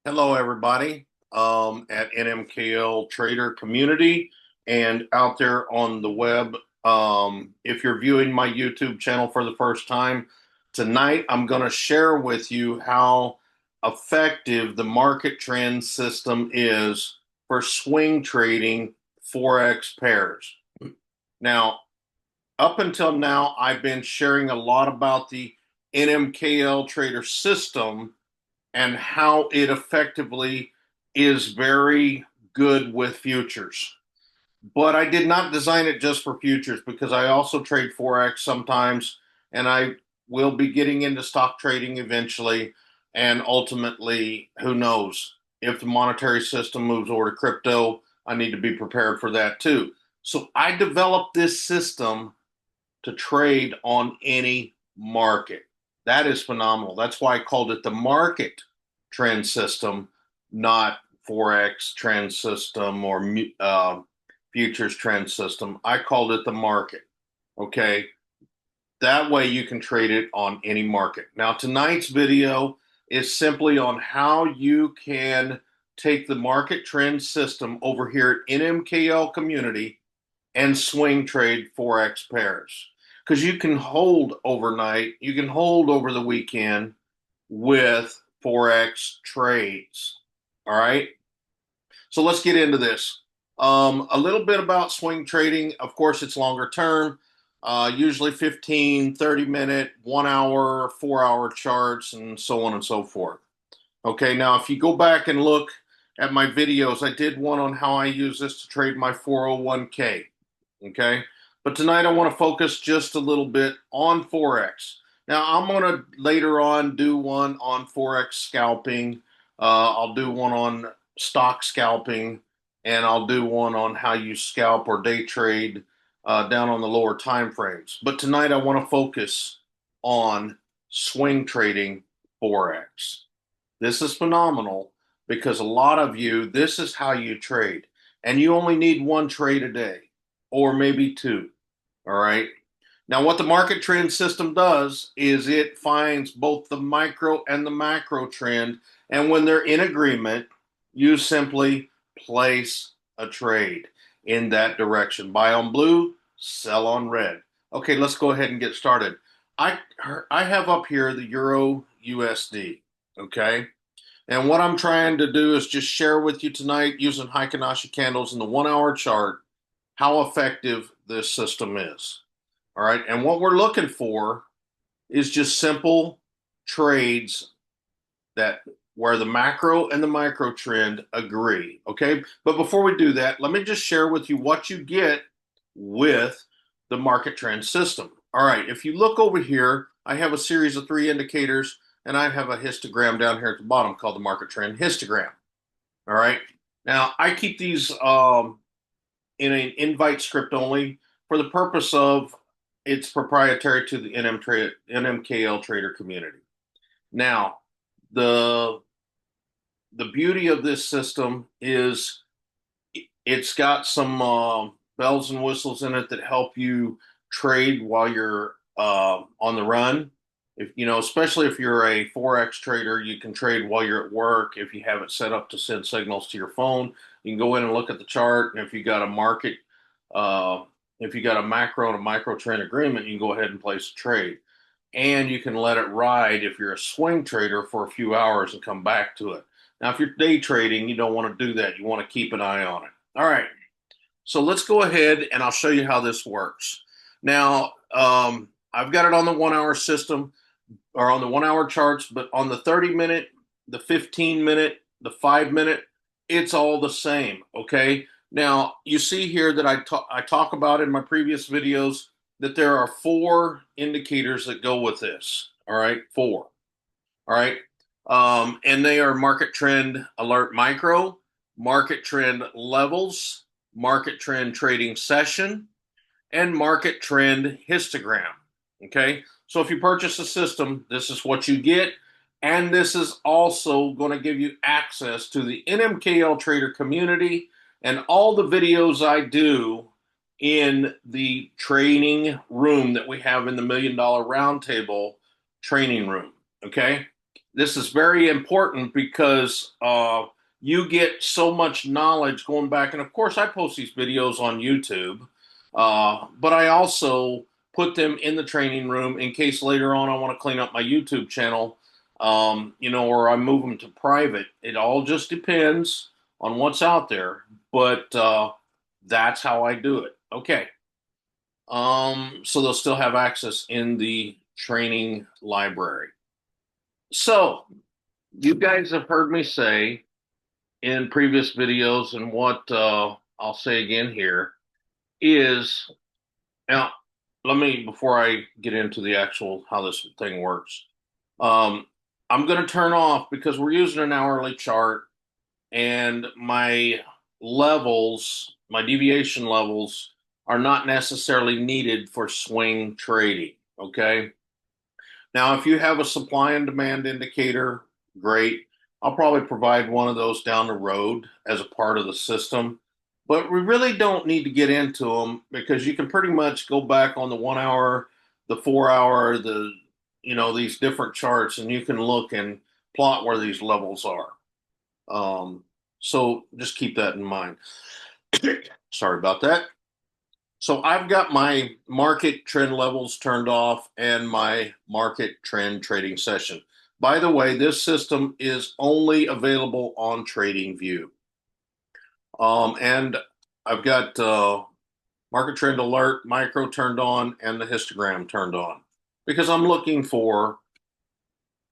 Hello, everybody, at NMKL Trader Community and out there on the web. If you're viewing my YouTube channel for the first time, tonight I'm going to share with you how effective the market trend system is for swing trading Forex pairs. Now, up until now, I've been sharing a lot about the NMKL Trader system and how it effectively is very good with futures. But I did not design it just for futures because I also trade Forex sometimes, and I will be getting into stock trading eventually. And ultimately, who knows? If the monetary system moves over to crypto, I need to be prepared for that too. So I developed this system to trade on any market. That is phenomenal. That's why I called it the market trend system, not Forex trend system or futures trend system. I called it the market. Okay. That way you can trade it on any market. Now, tonight's video is simply on how you can take the market trend system over here at NMKL Community and swing trade Forex pairs. Because you can hold overnight, you can hold over the weekend with Forex trades. All right. So let's get into this. A little bit about swing trading. Of course, it's longer term, usually 15, 30-minute, 1 hour, 4 hour charts, and so on and so forth. Okay. Now, if you go back and look at my videos, I did one on how I use this to trade my 401k. Okay. But tonight I want to focus just a little bit on Forex. Now, I'm going to later on do one on Forex scalping. I'll do one on stock scalping, and I'll do one on how you scalp or day trade down on the lower time frames. But tonight I want to focus on swing trading Forex. This is phenomenal because a lot of you, this is how you trade, and you only need one trade a day or maybe two. All right. Now, what the market trend system does is it finds both the micro and the macro trend. And when they're in agreement, you simply place a trade in that direction. Buy on blue, sell on red. Okay, let's go ahead and get started. I I have up here the Euro USD. Okay. And what I'm trying to do is just share with you tonight using Heikin-Ashi candles in the 1 hour chart how effective this system is. All right. And what we're looking for is just simple trades that where the macro and the micro trend agree. Okay. But before we do that, let me just share with you what you get with the market trend system. All right. If you look over here, I have a series of 3 indicators and I have a histogram down here at the bottom called the market trend histogram. All right. Now I keep these in an invite script only for the purpose of it's proprietary to the NMKL trader community. Now, the the beauty of this system is it's got some bells and whistles in it that help you trade while you're on the run. If you know, especially if you're a forex trader, you can trade while you're at work. If you have it set up to send signals to your phone, you can go in and look at the chart. And if you got a market, uh, if you got a macro and a micro trend agreement, you can go ahead and place a trade. And you can let it ride if you're a swing trader for a few hours and come back to it. Now, if you're day trading, you don't want to do that. You want to keep an eye on it. All right. So let's go ahead and I'll show you how this works. Now, I've got it on the 1 hour system or on the 1 hour charts, but on the 30-minute, the 15-minute, the 5 minute, it's all the same. Okay. Now, you see here that I talk about in my previous videos that there are 4 indicators that go with this. All right. 4. All right. And they are market trend alert micro, market trend levels, market trend trading session, and market trend histogram. Okay. So if you purchase a system, this is what you get. And this is also going to give you access to the NMKL trader community and all the videos I do in the training room that we have in the $1 Million Roundtable training room. Okay. This is very important because you get so much knowledge going back. And of course, I post these videos on YouTube, but I also put them in the training room in case later on I want to clean up my YouTube channel, or I move them to private. It all just depends on what's out there, but that's how I do it. Okay. So they'll still have access in the training library. So you guys have heard me say in previous videos, and what I'll say again here is now, let me, before I get into the actual how this thing works, um, I'm going to turn off because we're using an hourly chart and my levels, my deviation levels, are not necessarily needed for swing trading. Okay. Now, if you have a supply and demand indicator, great. I'll probably provide one of those down the road as a part of the system. But we really don't need to get into them because you can pretty much go back on the 1 hour, the 4 hour, these different charts, and you can look and plot where these levels are. So just keep that in mind. Sorry about that. So I've got my market trend levels turned off and my market trend trading session. By the way, this system is only available on TradingView. And I've got market trend alert, micro turned on, and the histogram turned on because I'm looking for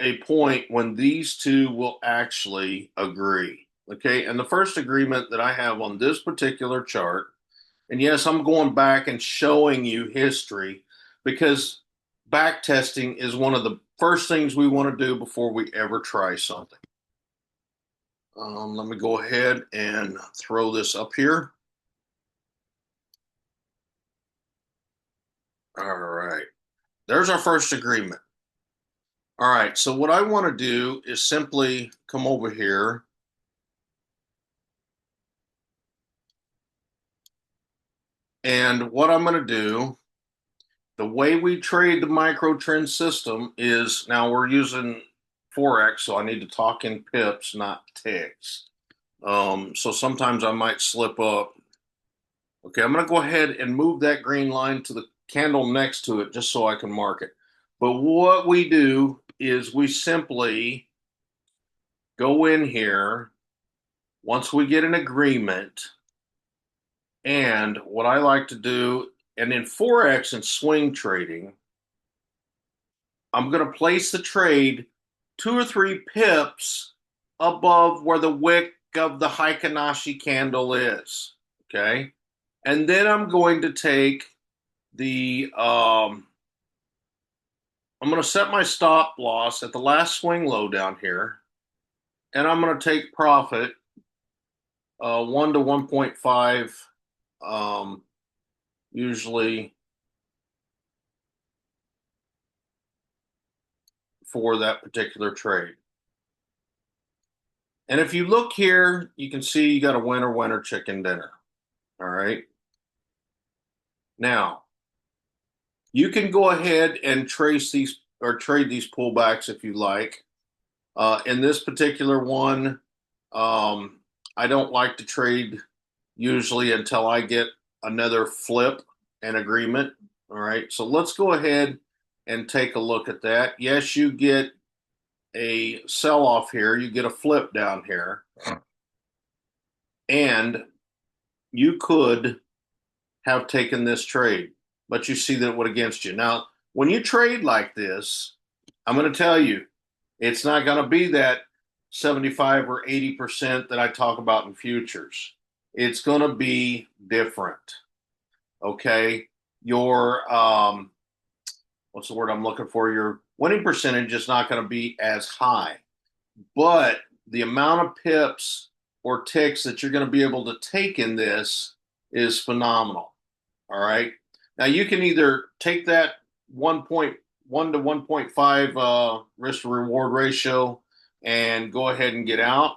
a point when these two will actually agree. Okay. And the first agreement that I have on this particular chart, and yes, I'm going back and showing you history because back testing is one of the first things we want to do before we ever try something. Let me go ahead and throw this up here. All right. There's our first agreement. All right. So what I want to do is simply come over here. And what I'm going to do, the way we trade the micro trend system is now we're using Forex, so I need to talk in pips, not ticks. So sometimes I might slip up. Okay, I'm going to go ahead and move that green line to the candle next to it just so I can mark it. But what we do is we simply go in here once we get an agreement. And what I like to do, and in Forex and swing trading, I'm going to place the trade 2 or 3 pips above where the wick of the Heikin-Ashi candle is. Okay. And then I'm going to take I'm going to set my stop loss at the last swing low down here. And I'm going to take profit 1 to 1.5, usually for that particular trade. And if you look here, you can see you got a winner chicken dinner. All right. Now, you can go ahead and trace these or trade these pullbacks if you like. In this particular one, I don't like to trade usually until I get another flip and agreement. All right. So let's go ahead and take a look at that. Yes, you get a sell off here, you get a flip down here, and you could have taken this trade, but you see that it went against you. Now, when you trade like this, I'm going to tell you, it's not going to be that 75 or 80% that I talk about in futures. It's going to be different. Okay. Your, what's the word I'm looking for? Your winning percentage is not going to be as high, but the amount of pips or ticks that you're going to be able to take in this is phenomenal. All right. Now you can either take that 1.1 to 1.5 risk to reward ratio and go ahead and get out,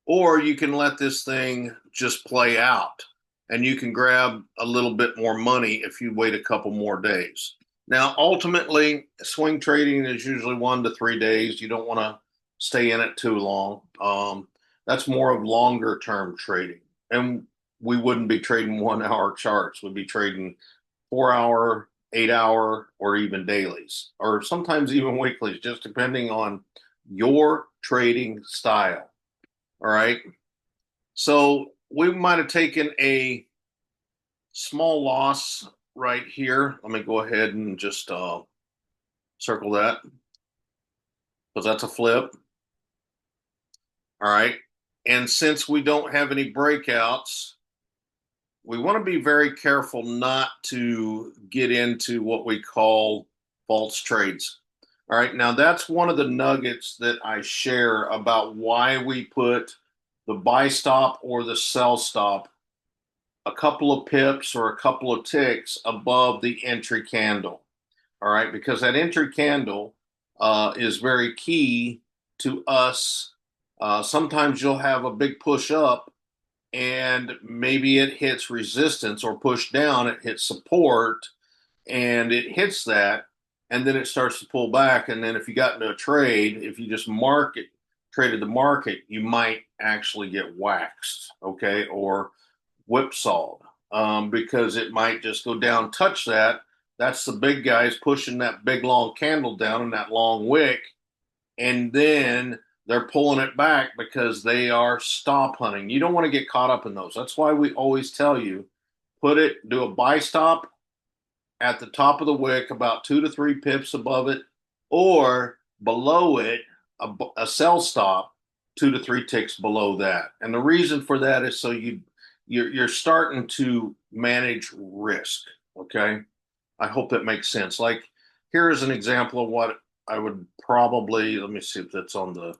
or you can let this thing just play out and you can grab a little bit more money if you wait a couple more days. Now, ultimately, swing trading is usually 1 to 3 days. You don't want to stay in it too long. That's more of longer term trading. And we wouldn't be trading 1 hour charts. We'd be trading 4 hour, 8 hour, or even dailies, or sometimes even weeklies, just depending on your trading style. All right. So we might have taken a small loss right here. Let me go ahead and just circle that because that's a flip. All right. And since we don't have any breakouts, we want to be very careful not to get into what we call false trades. All right. Now, that's one of the nuggets that I share about why we put the buy stop or the sell stop a couple of pips or a couple of ticks above the entry candle. All right. Because that entry candle is very key to us. Sometimes you'll have a big push up and maybe it hits resistance, or push down, it hits support and it hits that, and then it starts to pull back. And then if you got into a trade, if you just traded the market, you might actually get waxed, okay, or whipsawed, because it might just go down, touch that. That's the big guys pushing that big long candle down in that long wick, and then they're pulling it back because they are stop hunting. You don't want to get caught up in those. That's why we always tell you do a buy stop at the top of the wick, about 2 to 3 pips above it, or below it, a sell stop 2 to 3 ticks below that. And the reason for that is so you're starting to manage risk. Okay, I hope that makes sense. Like, here's an example of what I would probably, let me see if that's on the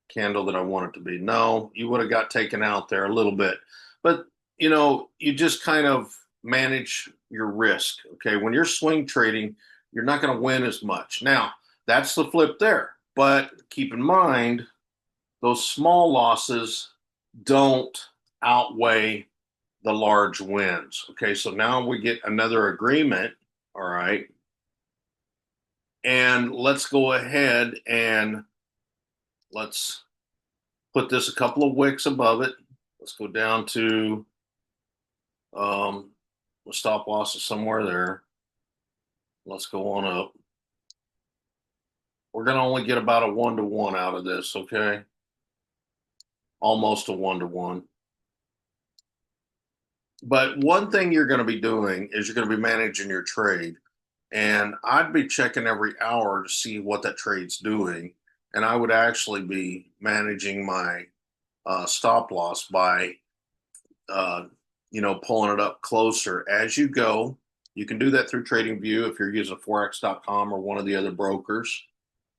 candle that I want it to be. No, you would have got taken out there a little bit. But, you just kind of manage your risk. Okay. When you're swing trading, you're not going to win as much. Now, that's the flip there. But keep in mind, those small losses don't outweigh the large wins. Okay. So now we get another agreement. All right. And let's go ahead and let's put this a couple of wicks above it. Let's go down to the stop loss is somewhere there. Let's go on up. We're going to only get about a 1-to-1 out of this, okay? Almost a 1-to-1. But one thing you're going to be doing is you're going to be managing your trade. And I'd be checking every hour to see what that trade's doing. And I would actually be managing my stop loss by, pulling it up closer as you go. You can do that through TradingView if you're using Forex.com or one of the other brokers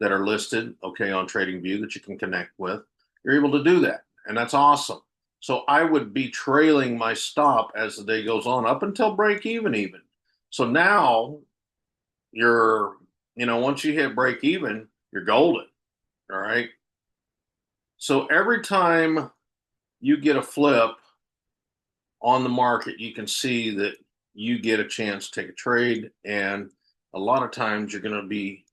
that are listed, okay, on TradingView that you can connect with. You're able to do that, and that's awesome. So I would be trailing my stop as the day goes on up until break even. So now once you hit break even, you're golden. All right. So every time you get a flip on the market, you can see that you get a chance to take a trade. And a lot of times you're going to be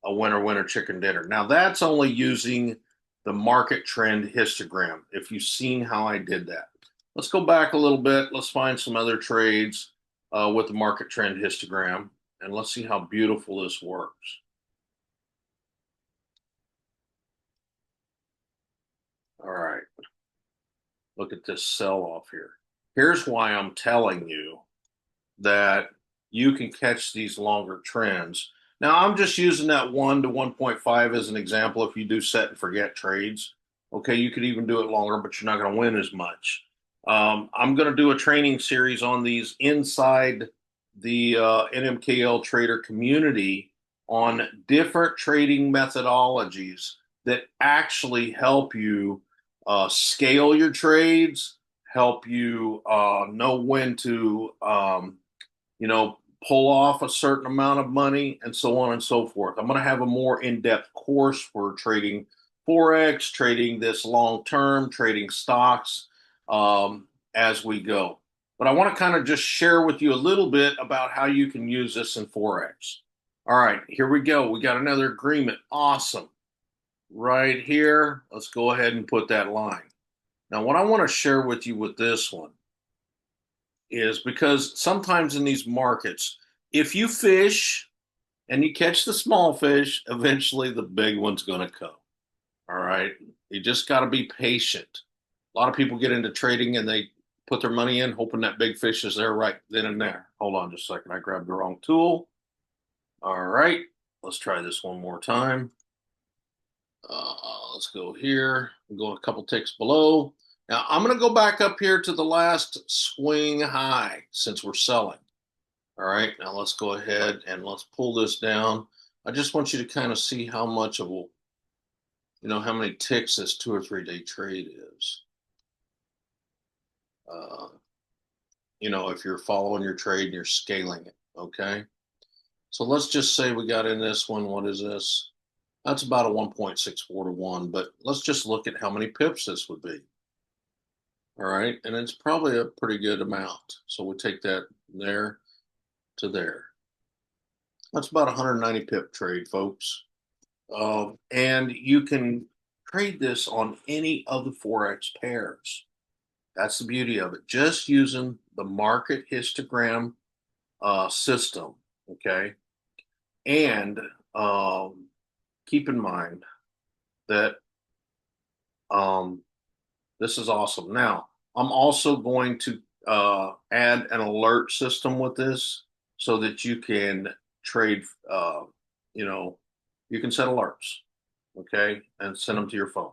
a winner, chicken dinner. Now, that's only using the market trend histogram. If you've seen how I did that, let's go back a little bit. Let's find some other trades with the market trend histogram, and let's see how beautiful this works. All right. Look at this sell off here. Here's why I'm telling you that you can catch these longer trends. Now, I'm just using that 1 to 1.5 as an example. If you do set and forget trades, okay, you could even do it longer, but you're not going to win as much. I'm going to do a training series on these inside the NMKL trader community on different trading methodologies that actually help you scale your trades, help you know when to, pull off a certain amount of money, and so on and so forth. I'm going to have a more in-depth course for trading Forex, trading this long term, trading stocks as we go. but I want to kind of just share with you a little bit about how you can use this in Forex. All right, here we go. We got another agreement. Awesome. Right here, let's go ahead and put that line. Now, what I want to share with you with this one is because sometimes in these markets, if you fish and you catch the small fish, eventually the big one's going to come. All right. You just got to be patient. A lot of people get into trading and they put their money in, hoping that big fish is there right then and there. Hold on just a second. I grabbed the wrong tool. All right. Let's try this one more time. Let's go here. Go a couple ticks below. Now I'm going to go back up here to the last swing high since we're selling. All right. Now let's go ahead and let's pull this down. I just want you to kind of see how much of a, how many ticks this 2 or 3 day trade is. If you're following your trade and you're scaling it. Okay. So let's just say we got in this one. What is this? That's about a 1.64 to 1, but let's just look at how many pips this would be. All right, and it's probably a pretty good amount. So we'll take that there to there. That's about 190 pip trade, folks. And you can trade this on any of the Forex pairs. That's the beauty of it. Just using the market histogram system, okay? And keep in mind that this is awesome. Now, I'm also going to add an alert system with this so that you can trade, you can set alerts, okay, and send them to your phone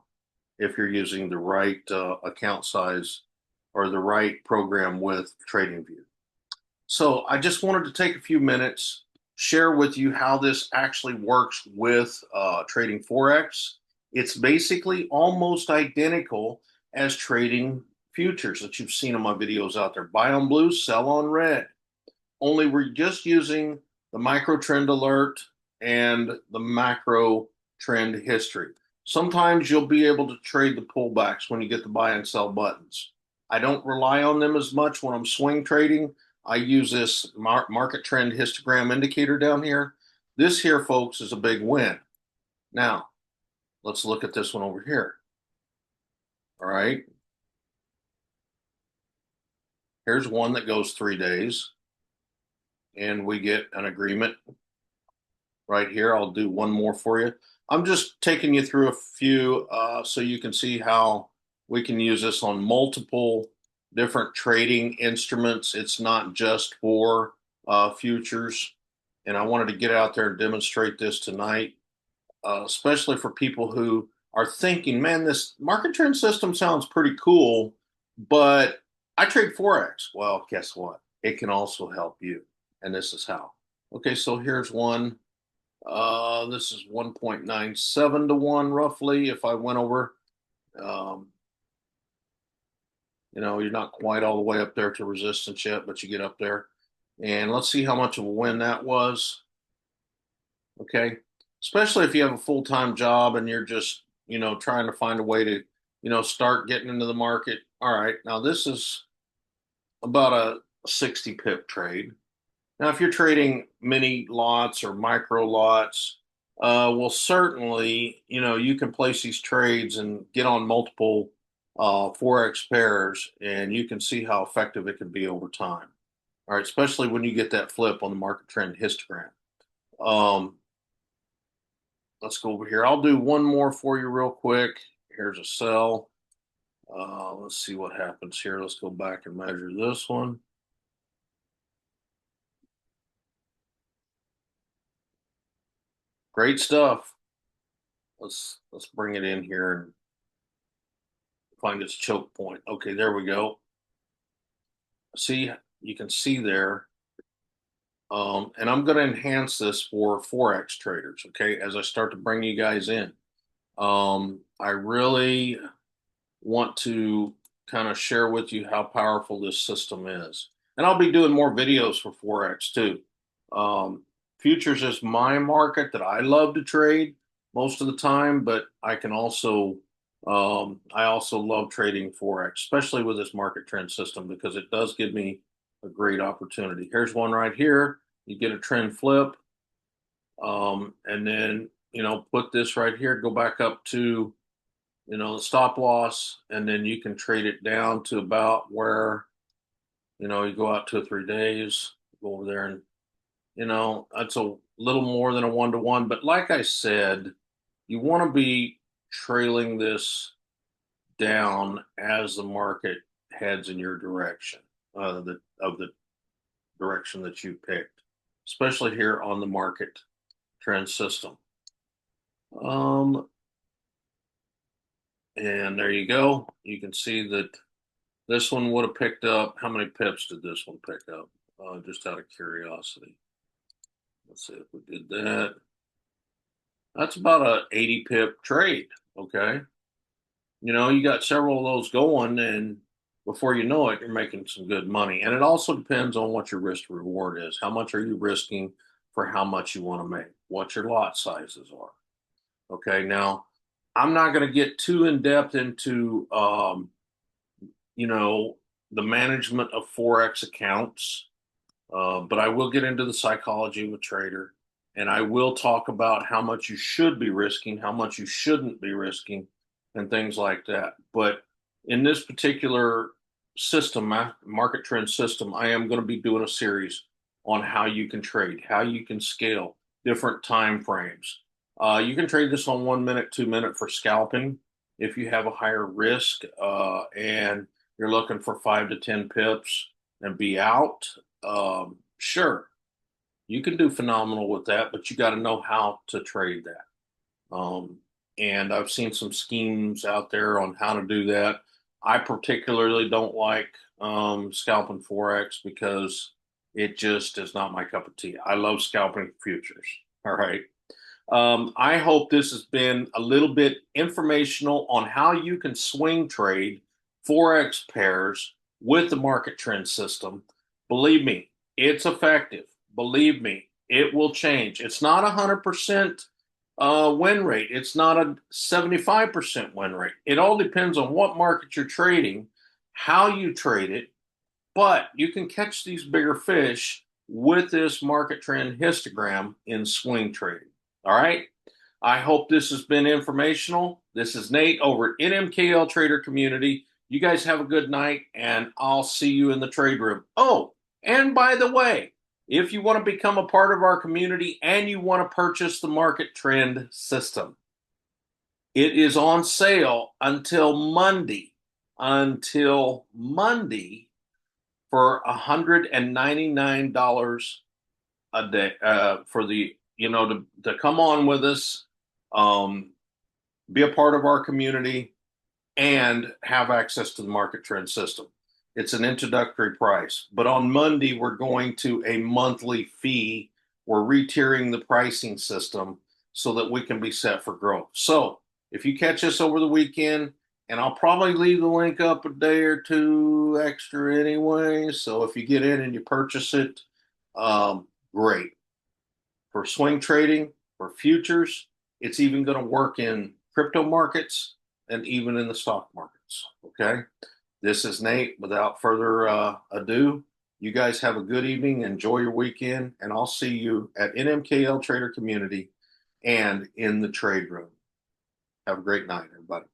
if you're using the right account size or the right program with TradingView. So I just wanted to take a few minutes, share with you how this actually works with trading Forex. It's basically almost identical as trading futures that you've seen in my videos out there. Buy on blue, sell on red. Only we're just using the micro trend alert and the macro trend history. Sometimes you'll be able to trade the pullbacks when you get the buy and sell buttons. I don't rely on them as much when I'm swing trading. I use this market trend histogram indicator down here. This here, folks, is a big win. Now, let's look at this one over here. All right. Here's one that goes 3 days. And we get an agreement right here. I'll do one more for you. I'm just taking you through a few so you can see how we can use this on multiple different trading instruments. It's not just for futures. And I wanted to get out there and demonstrate this tonight, especially for people who are thinking, man, this market trend system sounds pretty cool, but I trade Forex. Well, guess what? It can also help you. And this is how. Okay, so here's one. This is 1.97 to 1 roughly. If I went over, you're not quite all the way up there to resistance yet, but you get up there. And let's see how much of a win that was. Okay, especially if you have a full-time job and you're just, trying to find a way to, start getting into the market. All right, now this is about a 60 pip trade. Now, if you're trading mini lots or micro lots, well, certainly, you can place these trades and get on multiple Forex pairs, and you can see how effective it can be over time. All right, especially when you get that flip on the market trend histogram. Let's go over here. I'll do one more for you real quick. Here's a sell. Let's see what happens here. Let's go back and measure this one. Great stuff. Let's bring it in here and find its choke point. Okay, there we go. See, you can see there. And I'm going to enhance this for Forex traders, okay, as I start to bring you guys in. I really want to kind of share with you how powerful this system is. And I'll be doing more videos for Forex too. Futures is my market that I love to trade most of the time, but I can also I also love trading Forex, especially with this market trend system, because it does give me a great opportunity. Here's one right here. You get a trend flip, and then, put this right here, go back up to, the stop loss, and then you can trade it down to about where, you go out 2 or 3 days, go over there, and, that's a little more than a 1-to-1. But like I said, you want to be trailing this down as the market heads in your direction, of the direction that you picked, especially here on the market trend system. And there you go. You can see that this one would have picked up. How many pips did this one pick up? Just out of curiosity. Let's see if we did that. That's about a 80 pip trade. Okay. You got several of those going, and before you know it, you're making some good money. And it also depends on what your risk to reward is. How much are you risking for how much you want to make? What your lot sizes are. Okay. Now, I'm not going to get too in depth into, you know, the management of Forex accounts, but I will get into the psychology of a trader, and I will talk about how much you should be risking, how much you shouldn't be risking, and things like that. But in this particular system, market trend system, I am going to be doing a series on how you can trade, how you can scale, different time frames. You can trade this on 1 minute, 2 minute for scalping if you have a higher risk, and you're looking for 5 to 10 pips and be out. Sure, you can do phenomenal with that, but you got to know how to trade that. And I've seen some schemes out there on how to do that. I particularly don't like scalping Forex because it just is not my cup of tea. I love scalping futures. All right. I hope this has been a little bit informational on how you can swing trade Forex pairs with the market trend system. Believe me, it's effective. Believe me, it will change. It's not 100% win rate. It's not a 75% win rate. It all depends on what market you're trading, how you trade it, but you can catch these bigger fish with this market trend histogram in swing trading. All right. I hope this has been informational. This is Nate over at NMKL Trader Community. You guys have a good night, and I'll see you in the trade room. Oh, and by the way, if you want to become a part of our community and you want to purchase the market trend system, it is on sale until Monday. Until Monday for $199 a day, for the, to come on with us, be a part of our community, and have access to the market trend system. It's an introductory price, but on Monday we're going to a monthly fee. We're retiering the pricing system so that we can be set for growth. So if you catch us over the weekend, and I'll probably leave the link up a day or two extra anyway, so if you get in and you purchase it, great. For swing trading, for futures, it's even going to work in crypto markets and even in the stock markets. Okay. This is Nate. Without further ado, you guys have a good evening. Enjoy your weekend, and I'll see you at NMKL Trader Community and in the trade room. Have a great night, everybody.